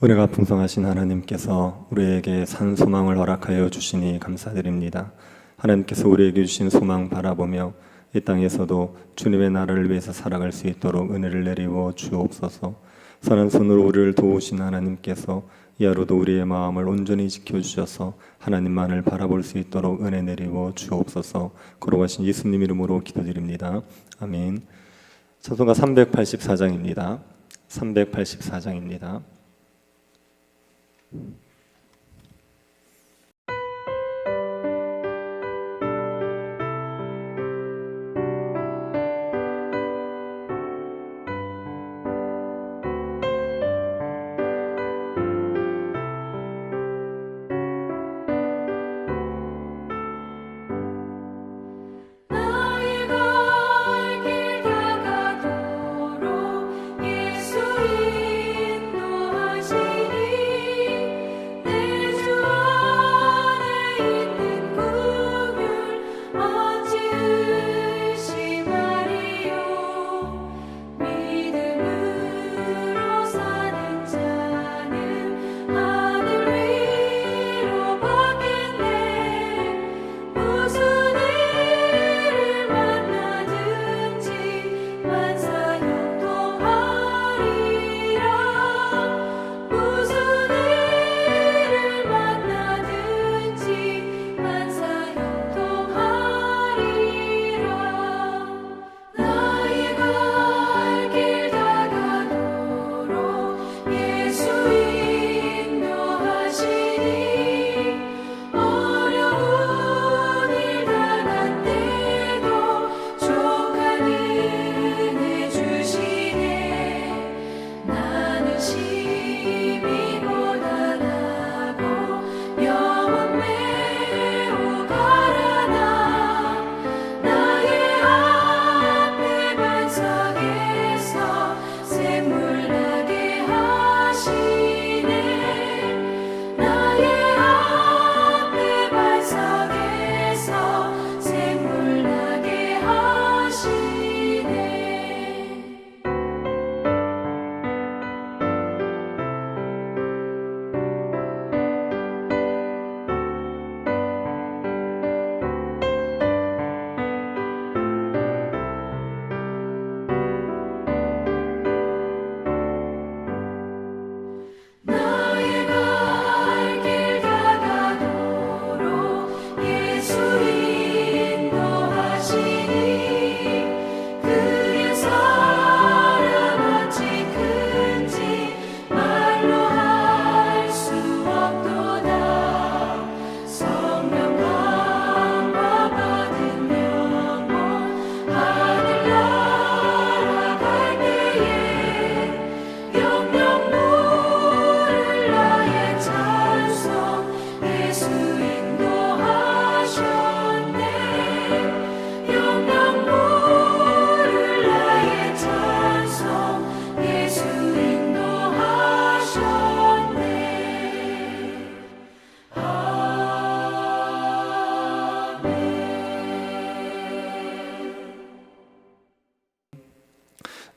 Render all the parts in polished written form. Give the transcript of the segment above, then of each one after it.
은혜가 풍성하신 하나님께서 우리에게 산 소망을 허락하여 주시니 감사드립니다. 하나님께서 우리에게 주신 소망 바라보며 이 땅에서도 주님의 나라를 위해서 살아갈 수 있도록 은혜를 내리워 주옵소서. 선한 손으로 우리를 도우신 하나님께서 이 하루도 우리의 마음을 온전히 지켜주셔서 하나님만을 바라볼 수 있도록 은혜 내리워 주옵소서. 거룩하신 예수님 이름으로 기도드립니다. 아멘. 찬송가 384장입니다. 384장입니다.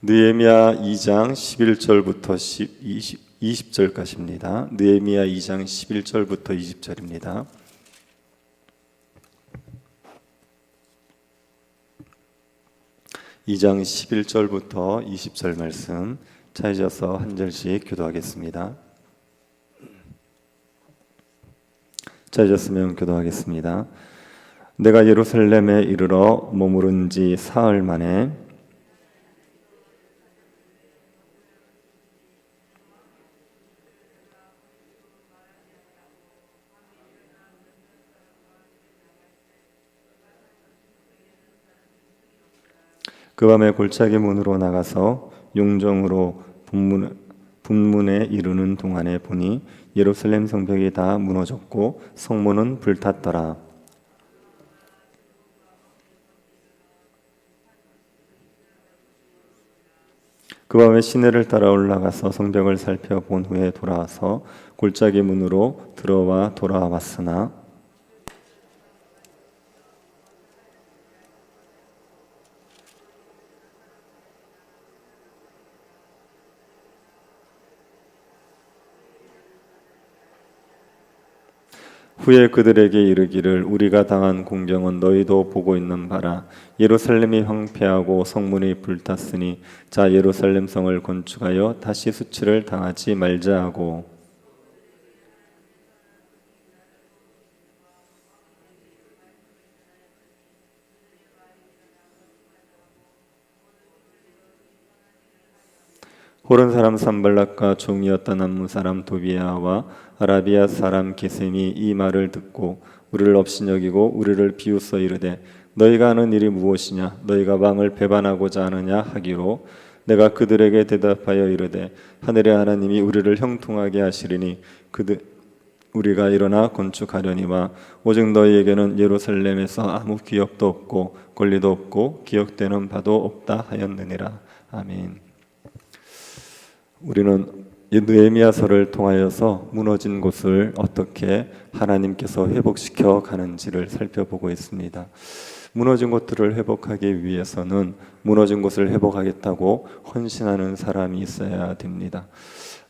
느헤미야 2장 11절부터 20절까지입니다. 느헤미야 2장 11절부터 20절입니다. 이 장 11절부터 20절 말씀 찾으셔서 한 절씩 교도하겠습니다. 찾으셨으면 교도하겠습니다. 내가 예루살렘에 이르러 머무른 지 사흘 만에 그 밤에 골짜기 문으로 나가서 용정으로 분문에 이르는 동안에 보니 예루살렘 성벽이 다 무너졌고 성문은 불탔더라. 그 밤에 시내를 따라 올라가서 성벽을 살펴본 후에 돌아와서 골짜기 문으로 들어와 돌아왔으나 후에 그들에게 이르기를 우리가 당한 공경은 너희도 보고 있는 바라. 예루살렘이 황폐하고 성문이 불탔으니 자 예루살렘 성을 건축하여 다시 수치를 당하지 말자 하고 호른 사람 산발락과 종이었던 남문 사람 도비아와 아라비아 사람 게셈이 이 말을 듣고 우리를 업신여기고 우리를 비웃어 이르되 너희가 하는 일이 무엇이냐 너희가 왕을 배반하고자 하느냐 하기로 내가 그들에게 대답하여 이르되 하늘의 하나님이 우리를 형통하게 하시리니 우리가 일어나 건축하려니와 오직 너희에게는 예루살렘에서 아무 기업도 없고 권리도 없고 기억되는 바도 없다 하였느니라. 아멘. 우리는 느헤미야서를 통하여서 무너진 곳을 어떻게 하나님께서 회복시켜 가는지를 살펴보고 있습니다. 무너진 곳들을 회복하기 위해서는 무너진 곳을 회복하겠다고 헌신하는 사람이 있어야 됩니다.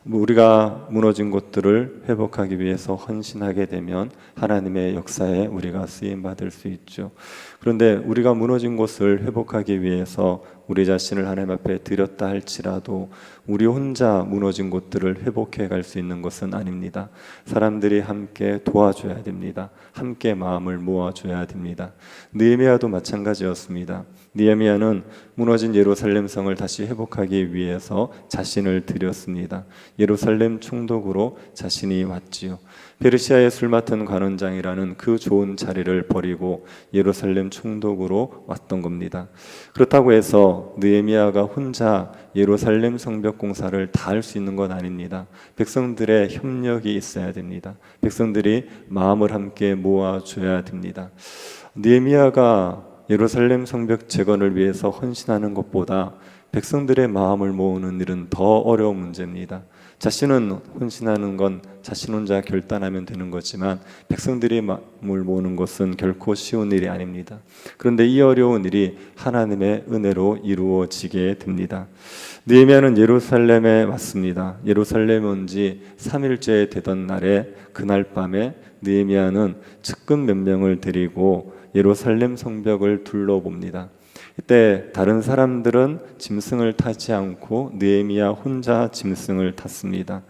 우리가 무너진 곳들을 회복하기 위해서 헌신하게 되면 하나님의 역사에 우리가 쓰임 받을 수 있죠. 그런데 우리가 무너진 곳을 회복하기 위해서 우리 자신을 하나님 앞에 드렸다 할지라도 우리 혼자 무너진 곳들을 회복해 갈 수 있는 것은 아닙니다. 사람들이 함께 도와줘야 됩니다. 함께 마음을 모아줘야 됩니다. 느헤미야도 마찬가지였습니다. 느헤미야는 무너진 예루살렘 성을 다시 회복하기 위해서 자신을 드렸습니다. 예루살렘 총독으로 자신이 왔지요. 페르시아의 술 맡은 관원장이라는 그 좋은 자리를 버리고 예루살렘 총독으로 왔던 겁니다. 그렇다고 해서 느헤미야가 혼자 예루살렘 성벽 공사를 다 할 수 있는 건 아닙니다. 백성들의 협력이 있어야 됩니다. 백성들이 마음을 함께 모아줘야 됩니다. 느헤미야가 예루살렘 성벽 재건을 위해서 헌신하는 것보다 백성들의 마음을 모으는 일은 더 어려운 문제입니다. 자신은 헌신하는 건 자신 혼자 결단하면 되는 거지만 백성들이 마음을 모으는 것은 결코 쉬운 일이 아닙니다. 그런데 이 어려운 일이 하나님의 은혜로 이루어지게 됩니다. 느헤미야는 예루살렘에 왔습니다. 예루살렘에 온 지 3일째 되던 날에 그날 밤에 느헤미야는 측근 몇 명을 데리고 예루살렘 성벽을 둘러봅니다. 이때 다른 사람들은 짐승을 타지 않고 느헤미야 혼자 짐승을 탔습니다.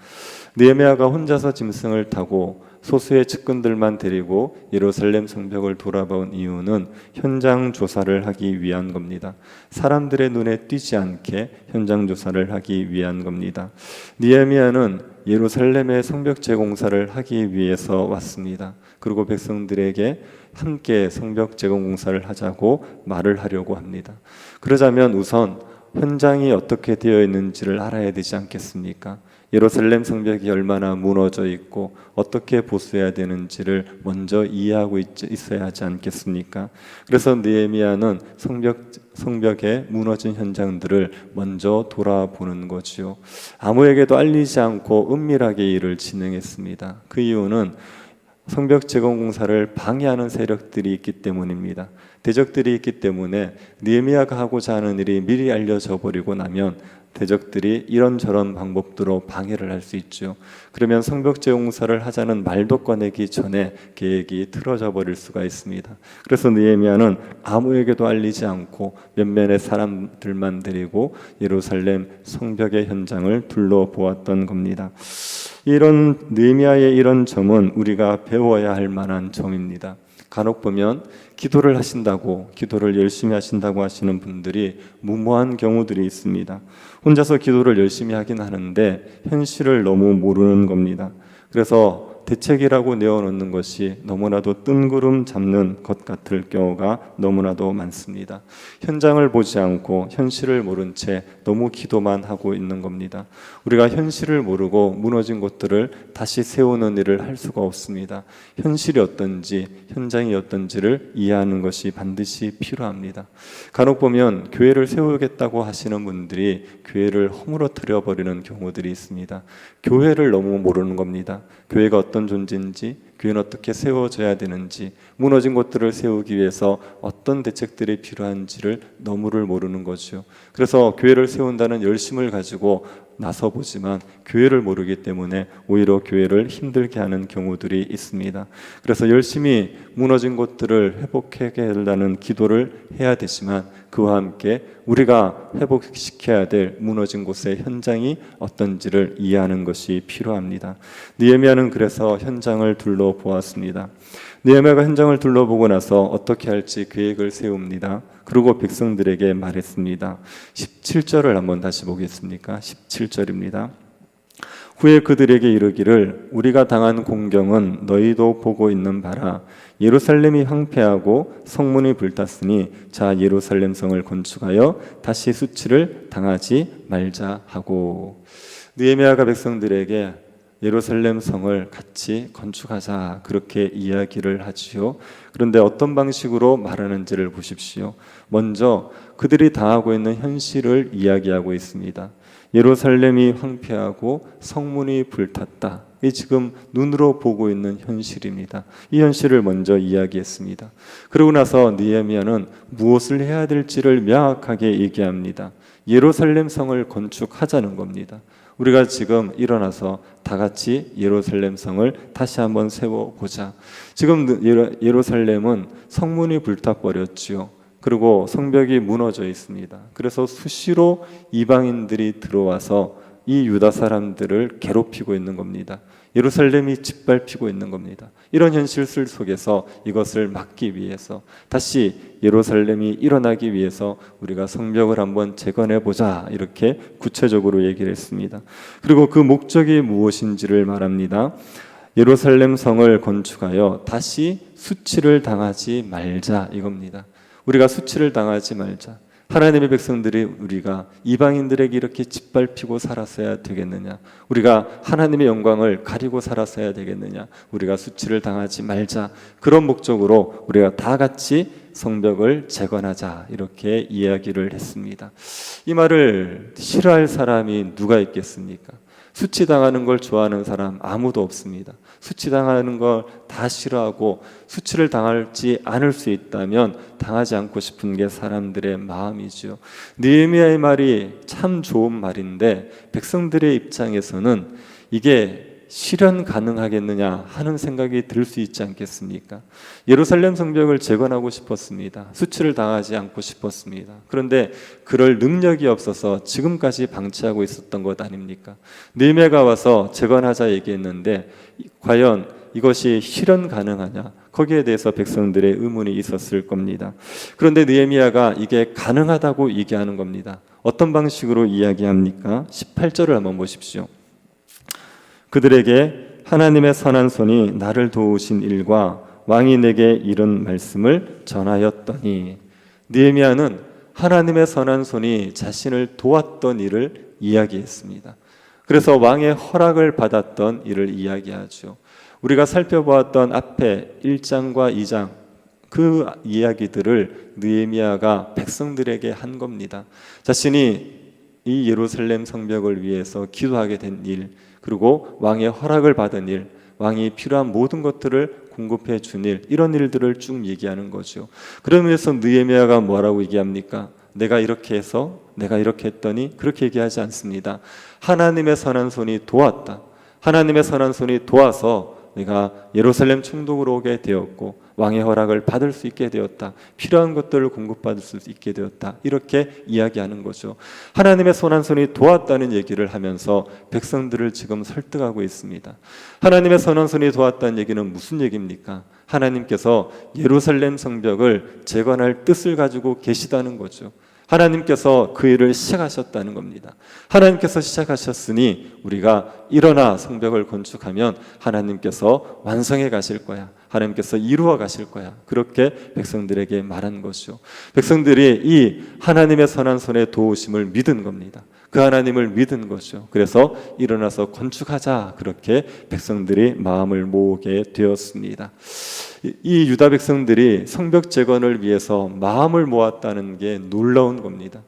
느헤미야가 혼자서 짐승을 타고 소수의 측근들만 데리고 예루살렘 성벽을 돌아본 이유는 현장 조사를 하기 위한 겁니다. 사람들의 눈에 띄지 않게 현장 조사를 하기 위한 겁니다. 느헤미야는 예루살렘의 성벽 재공사를 하기 위해서 왔습니다. 그리고 백성들에게 함께 성벽 재건 공사를 하자고 말을 하려고 합니다. 그러자면 우선 현장이 어떻게 되어 있는지를 알아야 되지 않겠습니까? 예루살렘 성벽이 얼마나 무너져 있고 어떻게 보수해야 되는지를 먼저 이해하고 있어야 하지 않겠습니까? 그래서 느헤미야는 성벽의 무너진 현장들을 먼저 돌아보는 거지요. 아무에게도 알리지 않고 은밀하게 일을 진행했습니다. 그 이유는 성벽 재건 공사를 방해하는 세력들이 있기 때문입니다. 대적들이 있기 때문에 느헤미야가 하고자 하는 일이 미리 알려져 버리고 나면 대적들이 이런저런 방법으로 방해를 할 수 있죠. 그러면 성벽 재공사를 하자는 말도 꺼내기 전에 계획이 틀어져 버릴 수가 있습니다. 그래서 느헤미야는 아무에게도 알리지 않고 몇몇의 사람들만 데리고 예루살렘 성벽의 현장을 둘러보았던 겁니다. 이런 느헤미야의 이런 점은 우리가 배워야 할 만한 점입니다. 간혹 보면 기도를 열심히 하신다고 하시는 분들이 무모한 경우들이 있습니다. 혼자서 기도를 열심히 하긴 하는데 현실을 너무 모르는 겁니다. 그래서 대책이라고 내어놓는 것이 너무나도 뜬구름 잡는 것 같을 경우가 너무나도 많습니다. 현장을 보지 않고 현실을 모른 채 너무 기도만 하고 있는 겁니다. 우리가 현실을 모르고 무너진 것들을 다시 세우는 일을 할 수가 없습니다. 현실이 어떤지, 현장이 어떤지를 이해하는 것이 반드시 필요합니다. 간혹 보면 교회를 세우겠다고 하시는 분들이 교회를 허물어뜨려 버리는 경우들이 있습니다. 교회를 너무 모르는 겁니다. 교회가 어떤 존재인지, 교회는 어떻게 세워져야 되는지, 무너진 곳들을 세우기 위해서 어떤 대책들이 필요한지를 너무를 모르는 거죠. 그래서 교회를 세운다는 열심을 가지고 나서보지만 교회를 모르기 때문에 오히려 교회를 힘들게 하는 경우들이 있습니다. 그래서 열심히 무너진 곳들을 회복하게 하려는 기도를 해야 되지만 그와 함께 우리가 회복시켜야 될 무너진 곳의 현장이 어떤지를 이해하는 것이 필요합니다. 느헤미야는 그래서 현장을 둘러보았습니다. 느헤미야가 현장을 둘러보고 나서 어떻게 할지 계획을 세웁니다. 그리고 백성들에게 말했습니다. 17절을 한번 다시 보겠습니까? 17절입니다. 후에 그들에게 이르기를 우리가 당한 공경은 너희도 보고 있는 바라. 예루살렘이 황폐하고 성문이 불탔으니 자 예루살렘 성을 건축하여 다시 수치를 당하지 말자 하고, 느헤미야가 백성들에게 예루살렘 성을 같이 건축하자 그렇게 이야기를 하지요. 그런데 어떤 방식으로 말하는지를 보십시오. 먼저 그들이 당하고 있는 현실을 이야기하고 있습니다. 예루살렘이 황폐하고 성문이 불탔다. 이 지금 눈으로 보고 있는 현실입니다. 이 현실을 먼저 이야기했습니다. 그러고 나서 느헤미야는 무엇을 해야 될지를 명확하게 얘기합니다. 예루살렘 성을 건축하자는 겁니다. 우리가 지금 일어나서 다 같이 예루살렘 성을 다시 한번 세워보자. 지금 예루살렘은 성문이 불타버렸지요. 그리고 성벽이 무너져 있습니다. 그래서 수시로 이방인들이 들어와서 이 유다 사람들을 괴롭히고 있는 겁니다. 예루살렘이 짓밟히고 있는 겁니다. 이런 현실 속에서 이것을 막기 위해서, 다시 예루살렘이 일어나기 위해서 우리가 성벽을 한번 재건해 보자 이렇게 구체적으로 얘기를 했습니다. 그리고 그 목적이 무엇인지를 말합니다. 예루살렘 성을 건축하여 다시 수치를 당하지 말자 이겁니다. 우리가 수치를 당하지 말자. 하나님의 백성들이 우리가 이방인들에게 이렇게 짓밟히고 살았어야 되겠느냐? 우리가 하나님의 영광을 가리고 살았어야 되겠느냐? 우리가 수치를 당하지 말자. 그런 목적으로 우리가 다 같이 성벽을 재건하자 이렇게 이야기를 했습니다. 이 말을 싫어할 사람이 누가 있겠습니까? 수치당하는 걸 좋아하는 사람 아무도 없습니다. 수치당하는 걸 다 싫어하고 수치를 당하지 않을 수 있다면 당하지 않고 싶은 게 사람들의 마음이죠. 느헤미야의 말이 참 좋은 말인데 백성들의 입장에서는 이게 실현 가능하겠느냐 하는 생각이 들 수 있지 않겠습니까? 예루살렘 성벽을 재건하고 싶었습니다. 수치를 당하지 않고 싶었습니다. 그런데 그럴 능력이 없어서 지금까지 방치하고 있었던 것 아닙니까? 느헤미야가 와서 재건하자 얘기했는데 과연 이것이 실현 가능하냐? 거기에 대해서 백성들의 의문이 있었을 겁니다. 그런데 느헤미야가 이게 가능하다고 얘기하는 겁니다. 어떤 방식으로 이야기합니까? 18절을 한번 보십시오. 그들에게 하나님의 선한 손이 나를 도우신 일과 왕이 내게 이른 말씀을 전하였더니, 느헤미야는 하나님의 선한 손이 자신을 도왔던 일을 이야기했습니다. 그래서 왕의 허락을 받았던 일을 이야기하죠. 우리가 살펴보았던 앞에 1장과 2장 그 이야기들을 느헤미야가 백성들에게 한 겁니다. 자신이 이 예루살렘 성벽을 위해서 기도하게 된 일, 그리고 왕의 허락을 받은 일, 왕이 필요한 모든 것들을 공급해 준 일, 이런 일들을 쭉 얘기하는 거죠. 그러면서 느헤미야가 뭐라고 얘기합니까? 내가 이렇게 해서, 내가 이렇게 했더니, 그렇게 얘기하지 않습니다. 하나님의 선한 손이 도왔다. 하나님의 선한 손이 도와서 내가 예루살렘 총독으로 오게 되었고 왕의 허락을 받을 수 있게 되었다. 필요한 것들을 공급받을 수 있게 되었다. 이렇게 이야기하는 거죠. 하나님의 선한 손이 도왔다는 얘기를 하면서 백성들을 지금 설득하고 있습니다. 하나님의 선한 손이 도왔다는 얘기는 무슨 얘기입니까? 하나님께서 예루살렘 성벽을 재건할 뜻을 가지고 계시다는 거죠. 하나님께서 그 일을 시작하셨다는 겁니다. 하나님께서 시작하셨으니 우리가 일어나 성벽을 건축하면 하나님께서 완성해 가실 거야. 하나님께서 이루어 가실 거야. 그렇게 백성들에게 말한 것이죠. 백성들이 이 하나님의 선한 손의 도우심을 믿은 겁니다. 그 하나님을 믿은 것이죠. 그래서 일어나서 건축하자. 그렇게 백성들이 마음을 모으게 되었습니다. 이 유다 백성들이 성벽 재건을 위해서 마음을 모았다는 게 놀라운 겁니다.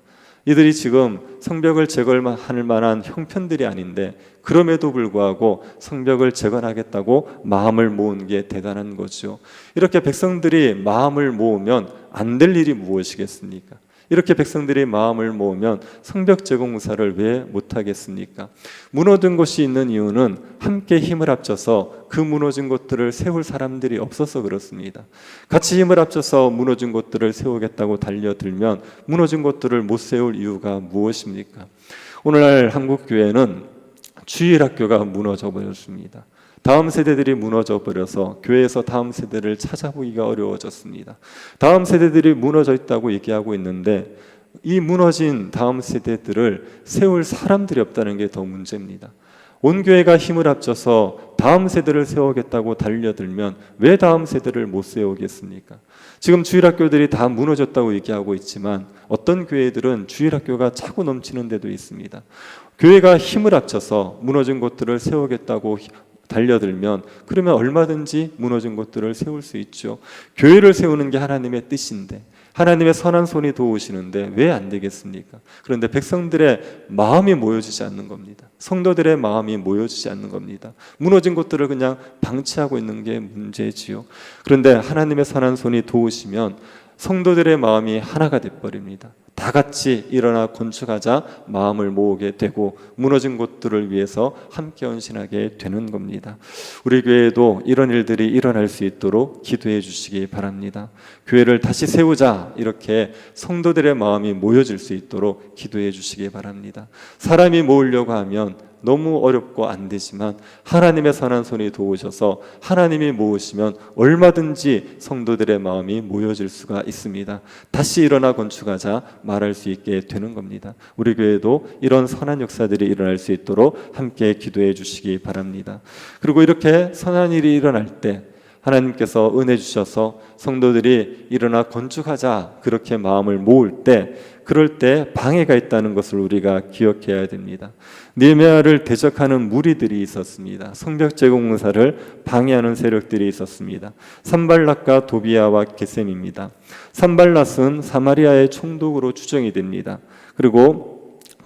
이들이 지금 성벽을 재건할 만한 형편들이 아닌데 그럼에도 불구하고 성벽을 재건하겠다고 마음을 모은 게 대단한 거죠. 이렇게 백성들이 마음을 모으면 안 될 일이 무엇이겠습니까? 이렇게 백성들이 마음을 모으면 성벽 재건공사를 왜 못하겠습니까? 무너진 곳이 있는 이유는 함께 힘을 합쳐서 그 무너진 곳들을 세울 사람들이 없어서 그렇습니다. 같이 힘을 합쳐서 무너진 곳들을 세우겠다고 달려들면 무너진 곳들을 못 세울 이유가 무엇입니까? 오늘날 한국교회는 주일학교가 무너져 버렸습니다. 다음 세대들이 무너져 버려서 교회에서 다음 세대를 찾아보기가 어려워졌습니다. 다음 세대들이 무너져 있다고 얘기하고 있는데 이 무너진 다음 세대들을 세울 사람들이 없다는 게 더 문제입니다. 온 교회가 힘을 합쳐서 다음 세대를 세우겠다고 달려들면 왜 다음 세대를 못 세우겠습니까? 지금 주일학교들이 다 무너졌다고 얘기하고 있지만 어떤 교회들은 주일학교가 차고 넘치는 데도 있습니다. 교회가 힘을 합쳐서 무너진 곳들을 세우겠다고 달려들면 그러면 얼마든지 무너진 것들을 세울 수 있죠. 교회를 세우는 게 하나님의 뜻인데 하나님의 선한 손이 도우시는데 왜 안 되겠습니까? 그런데 백성들의 마음이 모여지지 않는 겁니다. 성도들의 마음이 모여지지 않는 겁니다. 무너진 것들을 그냥 방치하고 있는 게 문제지요. 그런데 하나님의 선한 손이 도우시면 성도들의 마음이 하나가 돼버립니다. 다 같이 일어나 건축하자 마음을 모으게 되고 무너진 곳들을 위해서 함께 헌신하게 되는 겁니다. 우리 교회에도 이런 일들이 일어날 수 있도록 기도해 주시기 바랍니다. 교회를 다시 세우자 이렇게 성도들의 마음이 모여질 수 있도록 기도해 주시기 바랍니다. 사람이 모으려고 하면 너무 어렵고 안 되지만 하나님의 선한 손이 도우셔서 하나님이 모으시면 얼마든지 성도들의 마음이 모여질 수가 있습니다. 다시 일어나 건축하자 말할 수 있게 되는 겁니다. 우리 교회도 이런 선한 역사들이 일어날 수 있도록 함께 기도해 주시기 바랍니다. 그리고 이렇게 선한 일이 일어날 때 하나님께서 은혜 주셔서 성도들이 일어나 건축하자 그렇게 마음을 모을 때 그럴 때 방해가 있다는 것을 우리가 기억해야 됩니다. 느헤미야를 대적하는 무리들이 있었습니다. 성벽 재건공사를 방해하는 세력들이 있었습니다. 산발랏과 도비야와 게셈입니다. 산발랏은 사마리아의 총독으로 추정이 됩니다. 그리고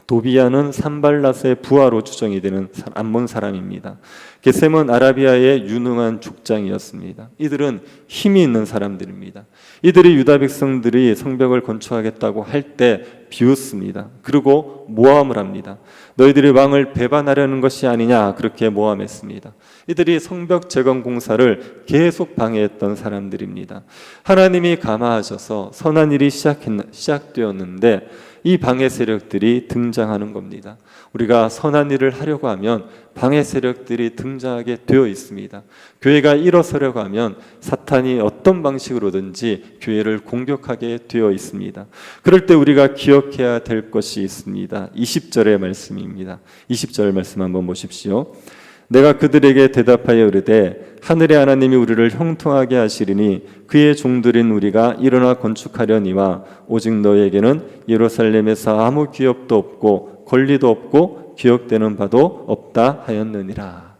도비야는 산발랏의 부하로 추정이 되는 암몬 사람입니다. 게셈은 아라비아의 유능한 족장이었습니다. 이들은 힘이 있는 사람들입니다. 이들이 유다 백성들이 성벽을 건축하겠다고 할 때 비웃습니다. 그리고 모함을 합니다. 너희들이 왕을 배반하려는 것이 아니냐 그렇게 모함했습니다. 이들이 성벽 재건 공사를 계속 방해했던 사람들입니다. 하나님이 감화하셔서 선한 일이 시작되었는데 이 방해 세력들이 등장하는 겁니다. 우리가 선한 일을 하려고 하면 방해 세력들이 등장하게 되어 있습니다. 교회가 일어서려고 하면 사탄이 어떤 방식으로든지 교회를 공격하게 되어 있습니다. 그럴 때 우리가 기억해야 될 것이 있습니다. 20절의 말씀입니다. 20절 말씀 한번 보십시오. 내가 그들에게 대답하여 이르되 하늘의 하나님이 우리를 형통하게 하시리니 그의 종들인 우리가 일어나 건축하려니와 오직 너에게는 예루살렘에서 아무 기업도 없고 권리도 없고 기억되는 바도 없다 하였느니라.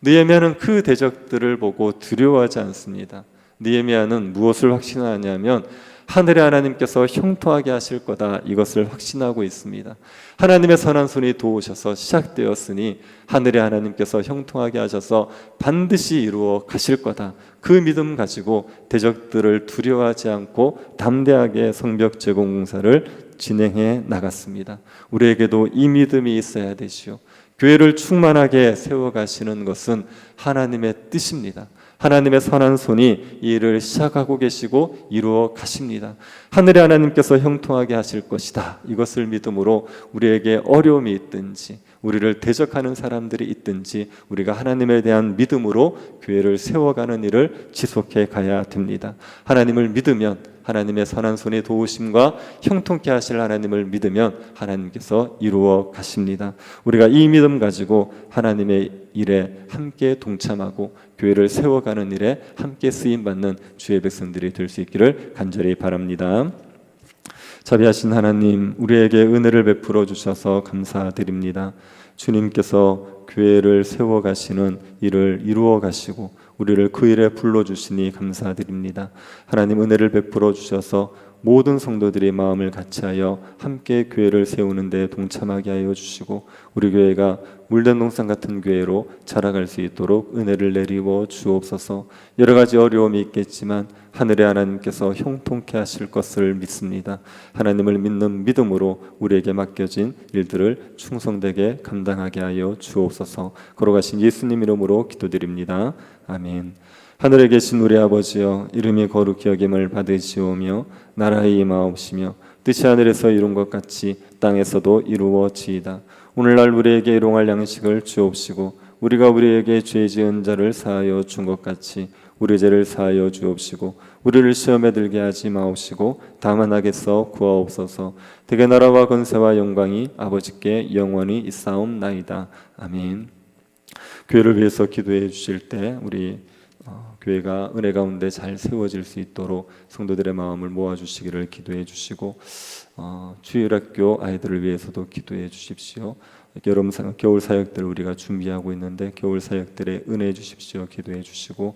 느헤미야는 그 대적들을 보고 두려워하지 않습니다. 느헤미야는 무엇을 확신하냐면 하늘의 하나님께서 형통하게 하실 거다 이것을 확신하고 있습니다. 하나님의 선한 손이 도우셔서 시작되었으니 하늘의 하나님께서 형통하게 하셔서 반드시 이루어 가실 거다. 그 믿음 가지고 대적들을 두려워하지 않고 담대하게 성벽 재건 공사를 진행해 나갔습니다. 우리에게도 이 믿음이 있어야 되지요. 교회를 충만하게 세워가시는 것은 하나님의 뜻입니다. 하나님의 선한 손이 이 일을 시작하고 계시고 이루어 가십니다. 하늘의 하나님께서 형통하게 하실 것이다. 이것을 믿음으로 우리에게 어려움이 있든지 우리를 대적하는 사람들이 있든지 우리가 하나님에 대한 믿음으로 교회를 세워가는 일을 지속해 가야 됩니다. 하나님을 믿으면 하나님의 선한 손의 도우심과 형통케 하실 하나님을 믿으면 하나님께서 이루어 가십니다. 우리가 이 믿음 가지고 하나님의 일에 함께 동참하고 교회를 세워가는 일에 함께 쓰임받는 주의 백성들이 될 수 있기를 간절히 바랍니다. 자비하신 하나님, 우리에게 은혜를 베풀어 주셔서 감사드립니다. 주님께서 교회를 세워가시는 일을 이루어 가시고 우리를 그 일에 불러주시니 감사드립니다. 하나님 은혜를 베풀어 주셔서 모든 성도들이 마음을 같이하여 함께 교회를 세우는 데 동참하게 하여 주시고 우리 교회가 물된 동산 같은 교회로 자라갈 수 있도록 은혜를 내리워 주옵소서. 여러 가지 어려움이 있겠지만 하늘의 하나님께서 형통케 하실 것을 믿습니다. 하나님을 믿는 믿음으로 우리에게 맡겨진 일들을 충성되게 감당하게 하여 주옵소서. 걸어가신 예수님 이름으로 기도드립니다. 아멘. 하늘에 계신 우리 아버지여, 이름이 거룩히 여김을 받으시오며 나라의 임하옵시며 뜻이 하늘에서 이룬 것 같이 땅에서도 이루어지이다. 오늘날 우리에게 일용할 양식을 주옵시고 우리가 우리에게 죄 지은 자를 사하여 준 것 같이 우리 죄를 사하여 주옵시고 우리를 시험에 들게 하지 마옵시고 다만 악에서 구하옵소서. 대개 나라와 권세와 영광이 아버지께 영원히 있사옵나이다. 아멘. 교회를 위해서 기도해 주실 때 우리 교회가 은혜 가운데 잘 세워질 수 있도록 성도들의 마음을 모아주시기를 기도해 주시고 주일학교 아이들을 위해서도 기도해 주십시오. 겨울 사역들 우리가 준비하고 있는데 겨울 사역들에 은혜해 주십시오. 기도해 주시고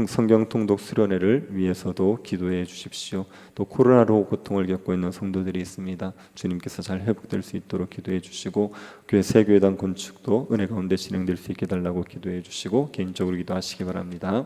성경 통독 수련회를 위해서도 기도해 주십시오. 또 코로나로 고통을 겪고 있는 성도들이 있습니다. 주님께서 잘 회복될 수 있도록 기도해 주시고 교회 새 교회당 건축도 은혜 가운데 진행될 수 있게 달라고 기도해 주시고 개인적으로 기도하시기 바랍니다.